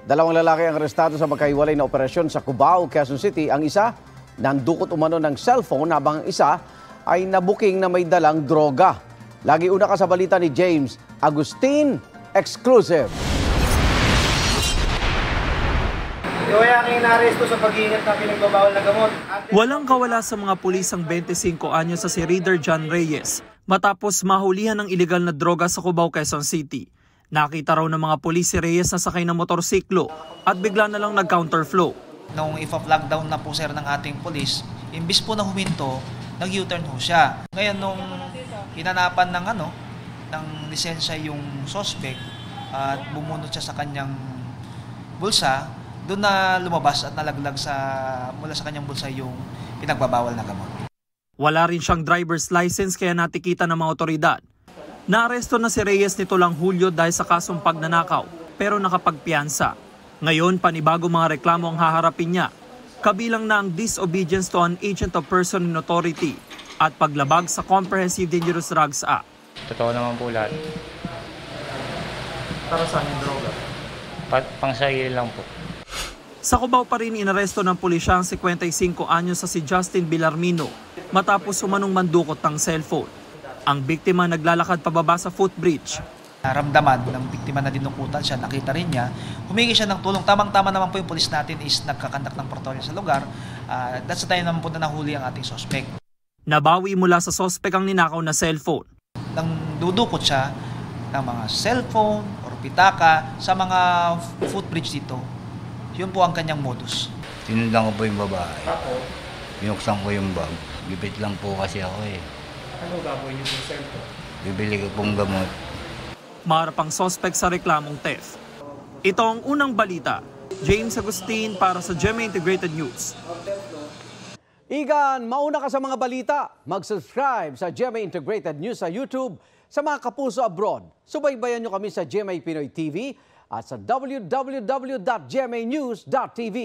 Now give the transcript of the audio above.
Dalawang lalaki ang arestado sa magkahiwalay na operasyon sa Cubao, Quezon City. Ang isa, nandukot umano ng cellphone habang ang isa ay nabuking na may dalang droga. Lagi una ka sa balita ni James Agustin, exclusive. Kaya ang inaresto sa pag-iingat na pinagbabawal na gamot. Walang kawala sa mga pulis ang 25 anyos sa si Raider John Reyes matapos mahulihan ng ilegal na droga sa Cubao, Quezon City. Nakita raw ng mga pulis si Reyes na sakay ng motorsiklo at bigla na lang nag-counterflow. Nung ipa-flag down na po sir ng ating pulis, imbis po na huminto, nag-U-turn ho siya. Ngayon nung hinanapan ng lisensya yung suspect at bumunot siya sa kanyang bulsa, doon na lumabas at nalaglag mula sa kanyang bulsa yung pinagbabawal na gamot. Wala rin siyang driver's license kaya natikita ng mga otoridad. Naaresto na si Reyes nito lang Hulyo dahil sa kasong pagnanakaw pero nakapagpiyansa. Ngayon, panibago mga reklamo ang haharapin niya. Kabilang na ang disobedience to an agent of person in authority at paglabag sa Comprehensive Dangerous Drugs Act. Totoo naman po lahat. Para saan yung droga? Pang sarili lang po. Sa Cubao pa rin inaresto ng pulisya ang 55 anyos sa si Justin Villarmino matapos sumanong mandukot ng cellphone. Ang biktima naglalakad pababa sa footbridge. Naramdaman ng biktima na dinukutan siya, nakita rin niya, humingi siya ng tulong. Tamang-tama naman po yung pulis natin is nagkakandak ng patrolya sa lugar. That's the time naman po na nahuli ang ating suspect. Nabawi mula sa suspect ang ninakaw na cellphone. Nang dudukot siya ng mga cellphone or pitaka sa mga footbridge dito, yun po ang kanyang modus. Sinundan ko po yung babae. Binuksan ko yung bag. Gipit lang po kasi ako eh. Ano gagawin niyo sa cellphone? Bibili ko pong gamot. Maharap ang suspect sa reklamong theft. Ito ang unang balita. James Agustin para sa GMA Integrated News. Igan, mauna ka sa mga balita. Mag-subscribe sa GMA Integrated News sa YouTube. Sa mga kapuso abroad, subaybayan nyo kami sa GMA Pinoy TV at sa www.gmanews.tv.